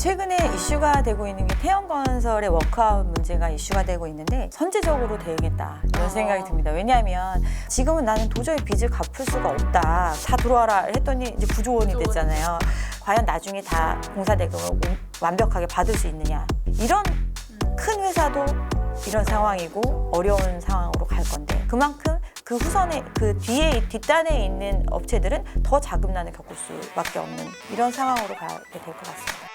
최근에 이슈가 되고 있는 게 태형건설의 워크아웃 문제가 이슈가 되고 있는데 선제적으로 대응했다 이런 생각이 듭니다. 왜냐하면 지금은 나는 도저히 빚을 갚을 수가 없다. 다 들어와라 했더니 이제 구조원이 됐잖아요. 과연 나중에 다 공사대금을 완벽하게 받을 수 있느냐. 이런 큰 회사도 이런 상황이고 어려운 상황으로 갈 건데 그만큼 그 후선에 그 뒤에 뒷단에 있는 업체들은 더 자금난을 겪을 수밖에 없는 이런 상황으로 가게 될 것 같습니다.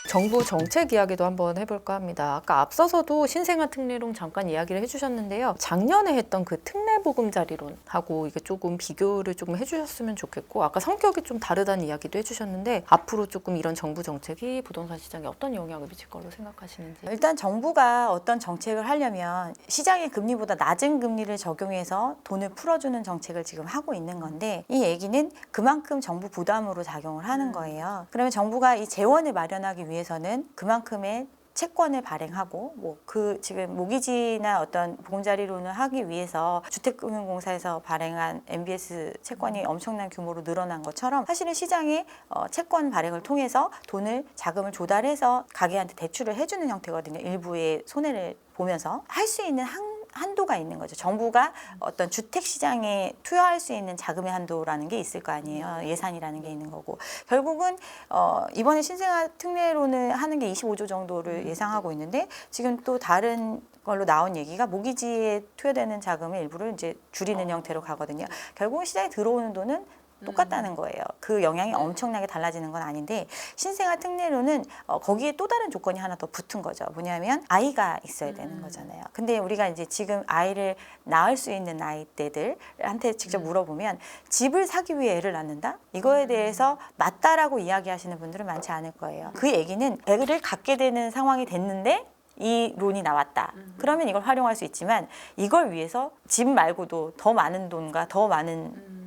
정부 정책 이야기도 한번 해볼까 합니다. 아까 앞서서도 신생아 특례론 잠깐 이야기를 해주셨는데요. 작년에 했던 그 특례 보금자리론하고 이게 조금 비교를 조금 해주셨으면 좋겠고, 아까 성격이 좀 다르다는 이야기도 해주셨는데 앞으로 조금 이런 정부 정책이 부동산 시장에 어떤 영향을 미칠 거로 생각하시는지. 일단 정부가 어떤 정책을 하려면 시장의 금리보다 낮은 금리를 적용해서 돈을 풀어주는 정책을 지금 하고 있는 건데 이 얘기는 그만큼 정부 부담으로 작용을 하는 거예요. 그러면 정부가 이 재원을 마련하기 위해서는 그만큼의 채권을 발행하고 그 지금 모기지나 어떤 보금자리론을 하기 위해서 주택금융공사에서 발행한 MBS 채권이 엄청난 규모로 늘어난 것처럼 사실은 시장에 채권 발행을 통해서 자금을 조달해서 가게한테 대출을 해주는 형태거든요. 일부의 손해를 보면서 할 수 있는 한도가 있는 거죠. 정부가 어떤 주택 시장에 투여할 수 있는 자금의 한도라는 게 있을 거 아니에요. 예산이라는 게 있는 거고. 결국은 이번에 신생아 특례론을 하는 게 25조 정도를 예상하고 있는데 지금 또 다른 걸로 나온 얘기가 모기지에 투여되는 자금의 일부를 이제 줄이는 형태로 가거든요. 결국은 시장에 들어오는 돈은 똑같다는 거예요. 그 영향이 엄청나게 달라지는 건 아닌데 신생아 특례로는 거기에 또 다른 조건이 하나 더 붙은 거죠. 뭐냐면 아이가 있어야 되는 거잖아요. 근데 우리가 이제 지금 아이를 낳을 수 있는 나이대들한테 직접 물어보면 집을 사기 위해 애를 낳는다? 이거에 대해서 맞다라고 이야기하시는 분들은 많지 않을 거예요. 그 얘기는 애를 갖게 되는 상황이 됐는데 이 론이 나왔다. 그러면 이걸 활용할 수 있지만 이걸 위해서 집 말고도 더 많은 돈과 더 많은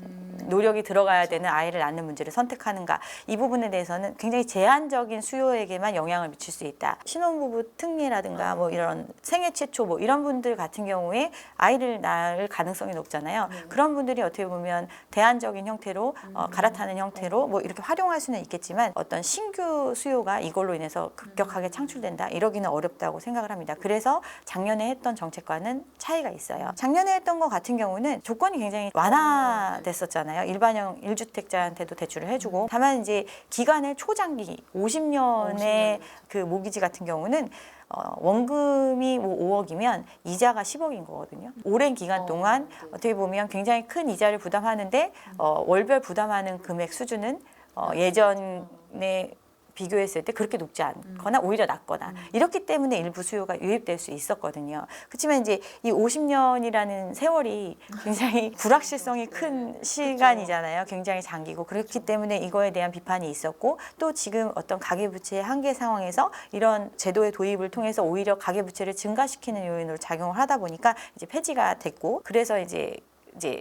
노력이 들어가야 되는 아이를 낳는 문제를 선택하는가, 이 부분에 대해서는 굉장히 제한적인 수요에게만 영향을 미칠 수 있다. 신혼부부 특례라든가 이런 생애 최초 이런 분들 같은 경우에 아이를 낳을 가능성이 높잖아요. 그런 분들이 어떻게 보면 대안적인 형태로 갈아타는 형태로 이렇게 활용할 수는 있겠지만 어떤 신규 수요가 이걸로 인해서 급격하게 창출된다 이러기는 어렵다고 생각을 합니다. 그래서 작년에 했던 정책과는 차이가 있어요. 작년에 했던 것 같은 경우는 조건이 굉장히 완화됐었잖아요. 일반형 1주택자한테도 대출을 해주고, 다만 이제 기간을 초장기 50년의 그 모기지 같은 경우는 원금이 5억이면 이자가 10억인 거거든요. 오랜 기간 동안 어떻게 보면 굉장히 큰 이자를 부담하는데 월별 부담하는 금액 수준은 예전에 비교했을 때 그렇게 높지 않거나 오히려 낮거나 이렇기 때문에 일부 수요가 유입될 수 있었거든요. 그렇지만 이제 이 50년이라는 세월이 굉장히 불확실성이 큰 시간이잖아요. 굉장히 장기고 그렇기 때문에 이거에 대한 비판이 있었고, 또 지금 어떤 가계부채의 한계 상황에서 이런 제도의 도입을 통해서 오히려 가계부채를 증가시키는 요인으로 작용을 하다 보니까 이제 폐지가 됐고, 그래서 이제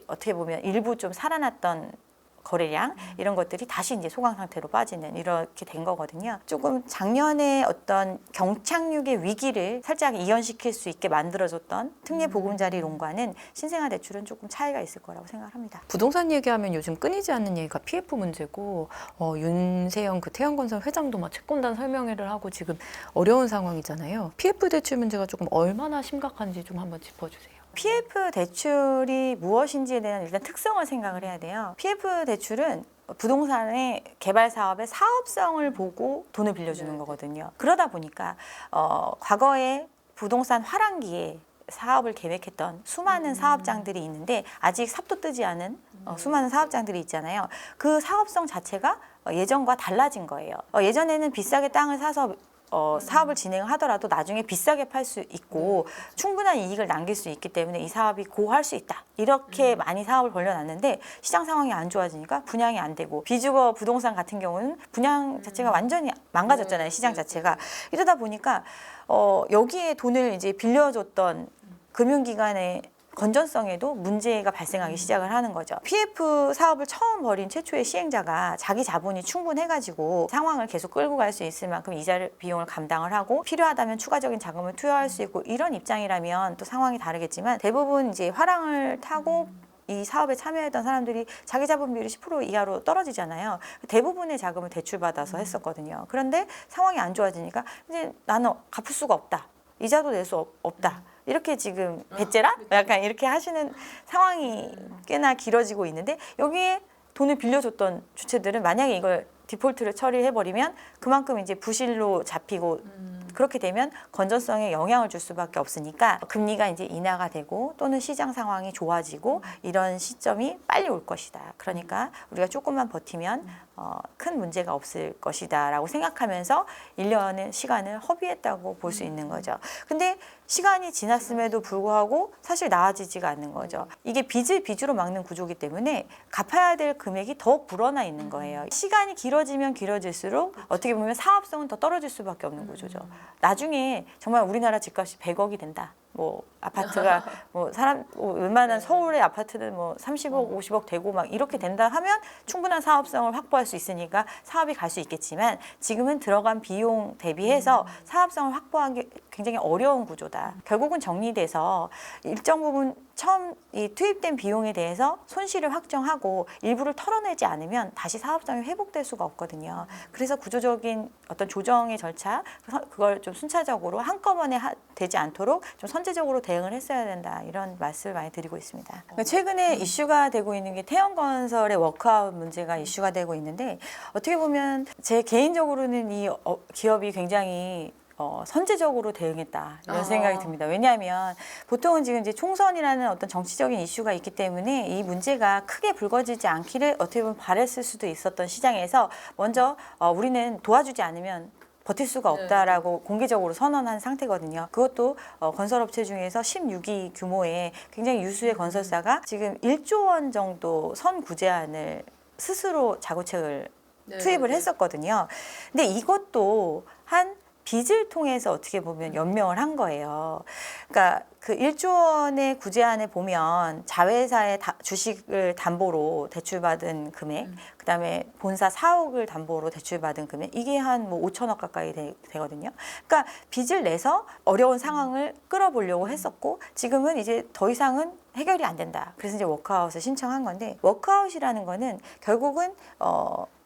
어떻게 보면 일부 좀 살아났던 거래량 이런 것들이 다시 이제 소강 상태로 빠지는 이렇게 된 거거든요. 조금 작년에 어떤 경착륙의 위기를 살짝 이연시킬 수 있게 만들어줬던 특례 보금자리론과는 신생아 대출은 조금 차이가 있을 거라고 생각합니다. 부동산 얘기하면 요즘 끊이지 않는 얘기가 PF 문제고, 윤세영 그 태형건설 회장도 막 채권단 설명회를 하고 지금 어려운 상황이잖아요. PF 대출 문제가 조금 얼마나 심각한지 좀 한번 짚어주세요. PF 대출이 무엇인지에 대한 일단 특성을 생각을 해야 돼요. PF 대출은 부동산의 개발 사업의 사업성을 보고 돈을 빌려주는 거거든요. 그러다 보니까 과거에 부동산 화랑기에 사업을 계획했던 수많은 사업장들이 있는데 아직 삽도 뜨지 않은 수많은 사업장들이 있잖아요. 그 사업성 자체가 예전과 달라진 거예요. 예전에는 비싸게 땅을 사서 사업을 진행을 하더라도 나중에 비싸게 팔 수 있고 충분한 이익을 남길 수 있기 때문에 이 사업이 고할 수 있다. 이렇게 많이 사업을 벌려놨는데 시장 상황이 안 좋아지니까 분양이 안 되고, 비주거 부동산 같은 경우는 분양 자체가 완전히 망가졌잖아요. 시장 자체가. 이러다 보니까 여기에 돈을 이제 빌려줬던 금융기관의 건전성에도 문제가 발생하기 시작을 하는 거죠. PF 사업을 처음 벌인 최초의 시행자가 자기 자본이 충분해가지고 상황을 계속 끌고 갈 수 있을 만큼 이자 비용을 감당을 하고 필요하다면 추가적인 자금을 투여할 수 있고 이런 입장이라면 또 상황이 다르겠지만, 대부분 이제 화랑을 타고 이 사업에 참여했던 사람들이 자기 자본 비율이 10% 이하로 떨어지잖아요. 대부분의 자금을 대출받아서 했었거든요. 그런데 상황이 안 좋아지니까 이제 나는 갚을 수가 없다. 이자도 낼 수 없다. 이렇게 지금 배째라? 약간 이렇게 하시는 상황이 꽤나 길어지고 있는데 여기에 돈을 빌려줬던 주체들은 만약에 이걸 디폴트를 처리해버리면 그만큼 이제 부실로 잡히고 그렇게 되면 건전성에 영향을 줄 수밖에 없으니까 금리가 이제 인하가 되고 또는 시장 상황이 좋아지고 이런 시점이 빨리 올 것이다. 그러니까 우리가 조금만 버티면 큰 문제가 없을 것이다 라고 생각하면서 1년의 시간을 허비했다고 볼 수 있는 거죠. 근데 시간이 지났음에도 불구하고 사실 나아지지가 않는 거죠. 이게 빚을 빚으로 막는 구조이기 때문에 갚아야 될 금액이 더 불어나 있는 거예요. 시간이 길어지면 길어질수록 어떻게 보면 사업성은 더 떨어질 수밖에 없는 구조죠. 나중에 정말 우리나라 집값이 100억이 된다. 뭐 아파트가 뭐 사람 웬만한 서울의 아파트는 뭐 30억, 50억 되고 막 이렇게 된다 하면 충분한 사업성을 확보할 수 있으니까 사업이 갈 수 있겠지만 지금은 들어간 비용 대비해서 사업성을 확보하기 굉장히 어려운 구조다. 결국은 정리돼서 일정 부분 처음 이 투입된 비용에 대해서 손실을 확정하고 일부를 털어내지 않으면 다시 사업성이 회복될 수가 없거든요. 그래서 구조적인 어떤 조정의 절차 그걸 좀 순차적으로 한꺼번에 되지 않도록 좀 선제적으로 대응을 했어야 된다. 이런 말씀을 많이 드리고 있습니다. 최근에 이슈가 되고 있는 게 태형건설의 워크아웃 문제가 이슈가 되고 있는데 어떻게 보면 제 개인적으로는 이 기업이 굉장히 선제적으로 대응했다 이런 생각이 듭니다. 왜냐하면 보통은 지금 이제 총선이라는 어떤 정치적인 이슈가 있기 때문에 이 문제가 크게 불거지지 않기를 어떻게 보면 바랬을 수도 있었던 시장에서 먼저 우리는 도와주지 않으면 버틸 수가 없다라고 공개적으로 선언한 상태거든요. 그것도 건설업체 중에서 16위 규모의 굉장히 유수의 건설사가 지금 1조 원 정도 선구제안을 스스로 자구책을 투입을 했었거든요. 근데 이것도 한 빚을 통해서 어떻게 보면 연명을 한 거예요. 그러니까 그 1조 원의 구제안에 보면 자회사의 주식을 담보로 대출받은 금액, 그다음에 본사 4억을 담보로 대출받은 금액, 이게 한 뭐 5천억 가까이 되거든요. 그러니까 빚을 내서 어려운 상황을 끌어보려고 했었고 지금은 이제 더 이상은 해결이 안 된다. 그래서 이제 워크아웃을 신청한 건데 워크아웃이라는 거는 결국은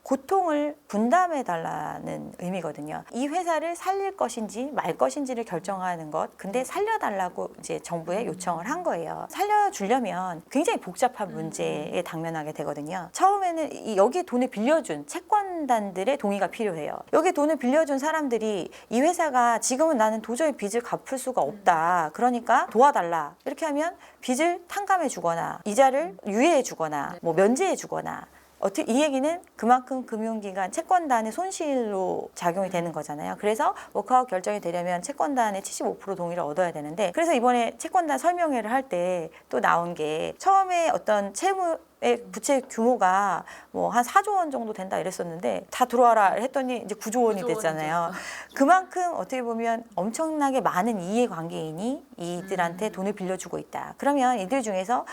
고통을 분담해달라는 의미거든요. 이 회사를 살릴 것인지 말 것인지를 결정하는 것. 근데 살려달라고 이제 정부에 요청을 한 거예요. 살려주려면 굉장히 복잡한 문제에 당면하게 되거든요. 처음에는 여기에 돈을 빌려준 채권단들의 동의가 필요해요. 여기에 돈을 빌려준 사람들이 이 회사가 지금은 나는 도저히 빚을 갚을 수가 없다. 그러니까 도와달라. 이렇게 하면 빚을 탕감해 주거나 이자를 유예해 주거나 뭐 면제해 주거나 이 얘기는 그만큼 금융기관 채권단의 손실로 작용이 되는 거잖아요. 그래서 워크아웃 결정이 되려면 채권단의 75% 동의를 얻어야 되는데 그래서 이번에 채권단 설명회를 할 때 또 나온 게 처음에 어떤 채무의 부채 규모가 뭐 한 4조 원 정도 된다 이랬었는데 다 들어와라 했더니 이제 9조 원이 됐잖아요. 그만큼 어떻게 보면 엄청나게 많은 이해관계인이 이들한테 돈을 빌려주고 있다. 그러면 이들 중에서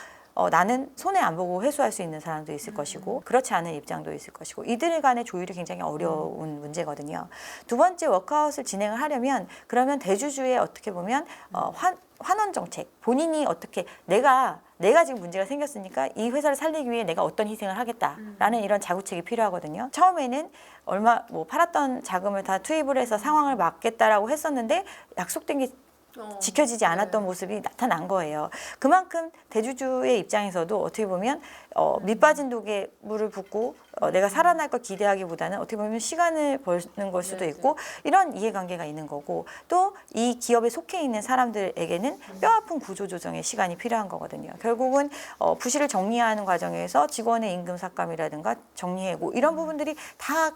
나는 손해 안 보고 회수할 수 있는 사람도 있을 것이고 그렇지 않은 입장도 있을 것이고 이들 간의 조율이 굉장히 어려운 문제거든요. 두 번째 워크아웃을 진행을 하려면 그러면 대주주의 어떻게 보면 환원 정책 본인이 어떻게 내가 지금 문제가 생겼으니까 이 회사를 살리기 위해 내가 어떤 희생을 하겠다라는 이런 자구책이 필요하거든요. 처음에는 얼마 팔았던 자금을 다 투입을 해서 상황을 막겠다라고 했었는데 약속된 게 지켜지지 않았던 모습이 나타난 거예요. 그만큼 대주주의 입장에서도 어떻게 보면 밑빠진 독에 물을 붓고 내가 살아날 걸 기대하기보다는 어떻게 보면 시간을 버는 걸 수도 있고 이런 이해관계가 있는 거고 또 이 기업에 속해 있는 사람들에게는 뼈아픈 구조조정의 시간이 필요한 거거든요. 결국은 부실을 정리하는 과정에서 직원의 임금 삭감이라든가 정리해고 이런 부분들이 다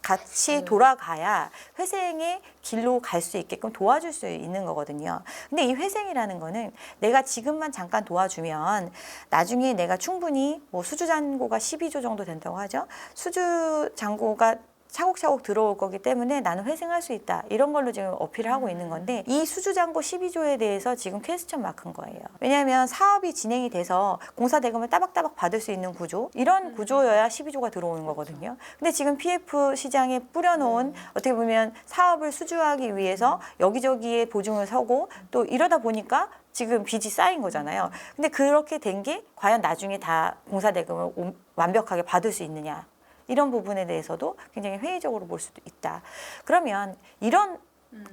같이 돌아가야 회생의 길로 갈 수 있게끔 도와줄 수 있는 거거든요. 근데 이 회생이라는 거는 내가 지금만 잠깐 도와주면 나중에 내가 충분히 뭐 수주잔고가 12조 정도 된다고 하죠. 수주잔고가 차곡차곡 들어올 거기 때문에 나는 회생할 수 있다. 이런 걸로 지금 어필을 하고 있는 건데 이 수주잔고 12조에 대해서 지금 퀘스천 마크인 거예요. 왜냐하면 사업이 진행이 돼서 공사 대금을 따박따박 받을 수 있는 구조 이런 구조여야 12조가 들어오는 거거든요. 근데 지금 PF 시장에 뿌려놓은 어떻게 보면 사업을 수주하기 위해서 여기저기에 보증을 서고 또 이러다 보니까 지금 빚이 쌓인 거잖아요. 근데 그렇게 된 게 과연 나중에 다 공사대금을 완벽하게 받을 수 있느냐. 이런 부분에 대해서도 굉장히 회의적으로 볼 수도 있다. 그러면 이런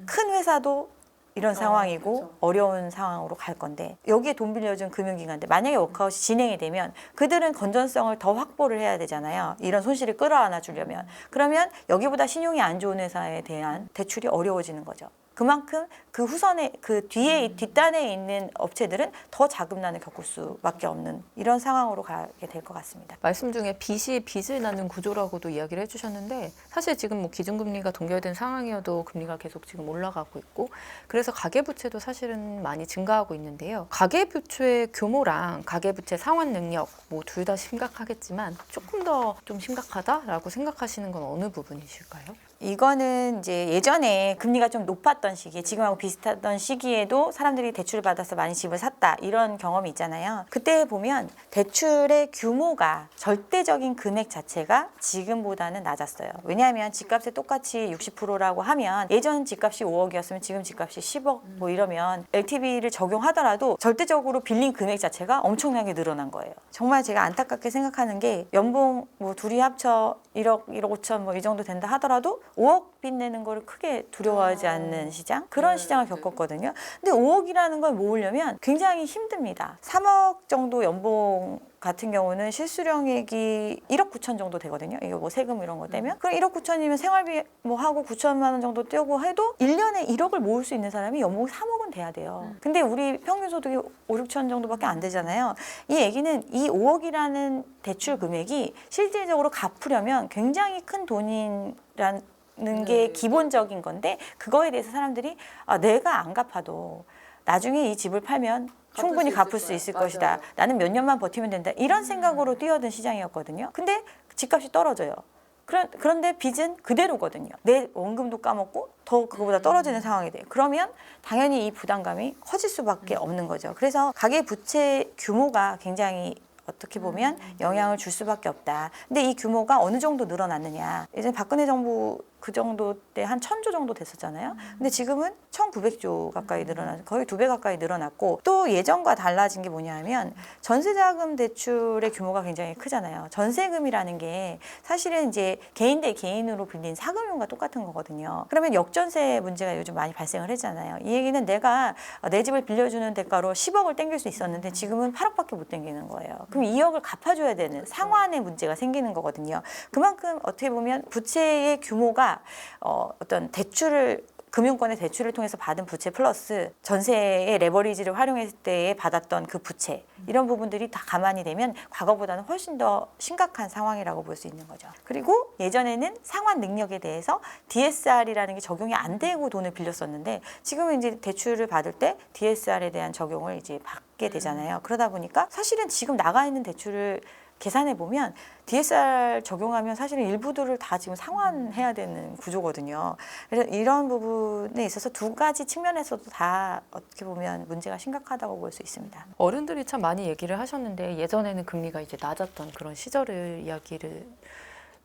큰 회사도 이런 상황이고 그렇죠. 어려운 상황으로 갈 건데 여기에 돈 빌려준 금융기관들 만약에 워크아웃이 진행이 되면 그들은 건전성을 더 확보를 해야 되잖아요. 이런 손실을 끌어안아 주려면. 그러면 여기보다 신용이 안 좋은 회사에 대한 대출이 어려워지는 거죠. 그만큼 그 후선에 그 뒤에 뒷단에 있는 업체들은 더 자금난을 겪을 수밖에 없는 이런 상황으로 가게 될 것 같습니다. 말씀 중에 빚이 빚을 낳는 구조라고도 이야기를 해주셨는데 사실 지금 뭐 기준금리가 동결된 상황이어도 금리가 계속 지금 올라가고 있고 그래서 가계부채도 사실은 많이 증가하고 있는데요. 가계부채의 규모랑 가계부채 상환 능력 뭐 둘 다 심각하겠지만 조금 더 좀 심각하다라고 생각하시는 건 어느 부분이실까요? 이거는 이제 예전에 금리가 좀 높았던 시기에 지금하고 비슷했던 시기에도 사람들이 대출을 받아서 많이 집을 샀다 이런 경험이 있잖아요. 그때 보면 대출의 규모가 절대적인 금액 자체가 지금보다는 낮았어요. 왜냐하면 집값에 똑같이 60%라고 하면 예전 집값이 5억이었으면 지금 집값이 10억 뭐 이러면 LTV를 적용하더라도 절대적으로 빌린 금액 자체가 엄청나게 늘어난 거예요. 정말 제가 안타깝게 생각하는 게 연봉 뭐 둘이 합쳐 1억, 1억 5천 뭐 이 정도 된다 하더라도 5억 빚내는 거를 크게 두려워하지 않는 시장 그런 시장을 겪었거든요. 근데 5억이라는 걸 모으려면 굉장히 힘듭니다. 3억 정도 연봉 같은 경우는 실수령액이 1억 9천 정도 되거든요. 이거 뭐 세금 이런 거 떼면. 그럼 1억 9천이면 생활비 뭐 하고 9천만 원 정도 떼고 해도 1년에 1억을 모을 수 있는 사람이 연봉이 3억은 돼야 돼요. 근데 우리 평균 소득이 5, 6천 정도밖에 안 되잖아요. 이 얘기는 이 5억이라는 대출 금액이 실질적으로 갚으려면 굉장히 큰 돈이란 게 기본적인 건데 그거에 대해서 사람들이 내가 안 갚아도 나중에 이 집을 팔면 충분히 갚을 수 있을 것이다. 나는 몇 년만 버티면 된다. 이런 생각으로 뛰어든 시장이었거든요. 근데 집값이 떨어져요. 그런데 빚은 그대로거든요. 내 원금도 까먹고 더 그거보다 떨어지는 상황이 돼요. 그러면 당연히 이 부담감이 커질 수밖에 없는 거죠. 그래서 가계 부채 규모가 굉장히 어떻게 보면 영향을 줄 수밖에 없다. 근데 이 규모가 어느 정도 늘어났느냐. 예전에 박근혜 정부 그 정도 때 한 1,000조 정도 됐었잖아요. 근데 지금은 1,900조 가까이 늘어나서 거의 2배 가까이 늘어났고 또 예전과 달라진 게 뭐냐면 전세자금 대출의 규모가 굉장히 크잖아요. 전세금이라는 게 사실은 이제 개인 대 개인으로 빌린 사금융과 똑같은 거거든요. 그러면 역전세 문제가 요즘 많이 발생을 했잖아요. 이 얘기는 내가 내 집을 빌려주는 대가로 10억을 땡길 수 있었는데 지금은 8억밖에 못 땡기는 거예요. 그럼 2억을 갚아줘야 되는 상환의 문제가 생기는 거거든요. 그만큼 어떻게 보면 부채의 규모가 어떤 대출을 금융권의 대출을 통해서 받은 부채 플러스 전세의 레버리지를 활용했을 때에 받았던 그 부채 이런 부분들이 다 감안이 되면 과거보다는 훨씬 더 심각한 상황이라고 볼 수 있는 거죠. 그리고 예전에는 상환 능력에 대해서 DSR이라는 게 적용이 안 되고 돈을 빌렸었는데 지금은 이제 대출을 받을 때 DSR에 대한 적용을 이제 받게 되잖아요. 그러다 보니까 사실은 지금 나가 있는 대출을 계산해 보면 DSR 적용하면 사실은 일부들을 다 지금 상환해야 되는 구조거든요. 그래서 이런 부분에 있어서 두 가지 측면에서도 다 어떻게 보면 문제가 심각하다고 볼 수 있습니다. 어른들이 참 많이 얘기를 하셨는데 예전에는 금리가 이제 낮았던 그런 시절을 이야기를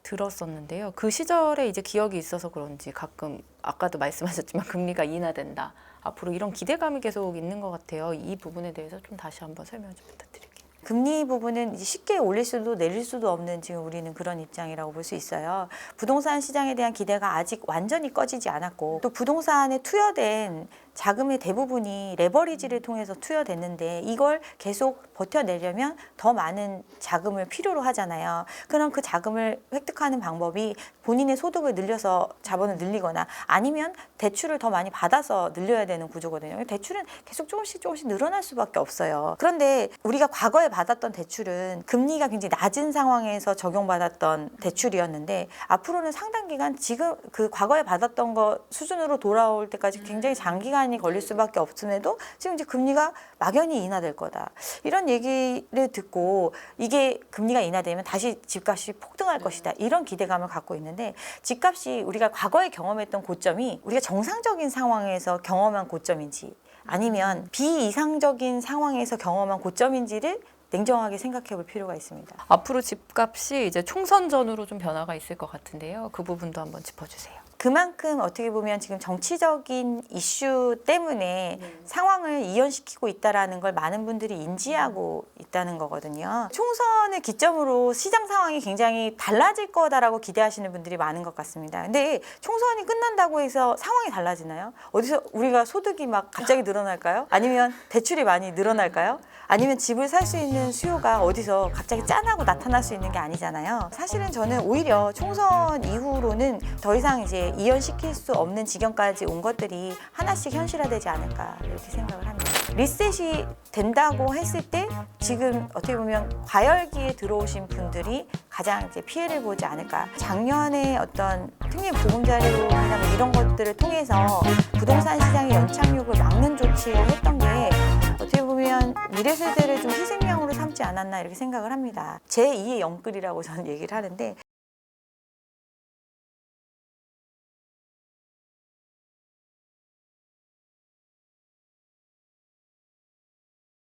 들었었는데요. 그 시절에 이제 기억이 있어서 그런지 가끔 아까도 말씀하셨지만 금리가 인하된다. 앞으로 이런 기대감이 계속 있는 것 같아요. 이 부분에 대해서 좀 다시 한번 설명 좀 부탁드릴게요. 금리 부분은 이제 쉽게 올릴 수도 내릴 수도 없는 지금 우리는 그런 입장이라고 볼 수 있어요. 부동산 시장에 대한 기대가 아직 완전히 꺼지지 않았고 또 부동산에 투여된 자금의 대부분이 레버리지를 통해서 투여됐는데 이걸 계속 버텨내려면 더 많은 자금을 필요로 하잖아요. 그럼 그 자금을 획득하는 방법이 본인의 소득을 늘려서 자본을 늘리거나 아니면 대출을 더 많이 받아서 늘려야 되는 구조거든요. 대출은 계속 조금씩 늘어날 수밖에 없어요. 그런데 우리가 과거에 받았던 대출은 금리가 굉장히 낮은 상황에서 적용받았던 대출이었는데 앞으로는 상당 기간 지금 그 과거에 받았던 거 수준으로 돌아올 때까지 굉장히 장기간이 걸릴 수밖에 없음에도 지금 이제 금리가 막연히 인하될 거다. 이런 얘기를 듣고 이게 금리가 인하되면 다시 집값이 폭등할 것이다. 이런 기대감을 갖고 있는데 집값이 우리가 과거에 경험했던 고점이 우리가 정상적인 상황에서 경험한 고점인지 아니면 비이상적인 상황에서 경험한 고점인지를 냉정하게 생각해 볼 필요가 있습니다. 앞으로 집값이 이제 총선전으로 좀 변화가 있을 것 같은데요. 그 부분도 한번 짚어주세요. 그만큼 어떻게 보면 지금 정치적인 이슈 때문에 상황을 이연시키고 있다라는 걸 많은 분들이 인지하고 있다는 거거든요. 총선을 기점으로 시장 상황이 굉장히 달라질 거다라고 기대하시는 분들이 많은 것 같습니다. 근데 총선이 끝난다고 해서 상황이 달라지나요? 어디서 우리가 소득이 막 갑자기 늘어날까요? 아니면 대출이 많이 늘어날까요? 아니면 집을 살 수 있는 수요가 어디서 갑자기 짠하고 나타날 수 있는 게 아니잖아요. 사실은 저는 오히려 총선 이후로는 더 이상 이제 이연시킬 수 없는 지경까지 온 것들이 하나씩 현실화되지 않을까 이렇게 생각을 합니다. 리셋이 된다고 했을 때 지금 어떻게 보면 과열기에 들어오신 분들이 가장 이제 피해를 보지 않을까. 작년에 어떤 특례 보금자리로나 뭐 이런 것들을 통해서 부동산 시장의 연착륙을 막는 조치를 했던 게 어떻게 보면 미래 세대를 좀 희생양으로 삼지 않았나 이렇게 생각을 합니다. 제2의 영끌이라고 저는 얘기를 하는데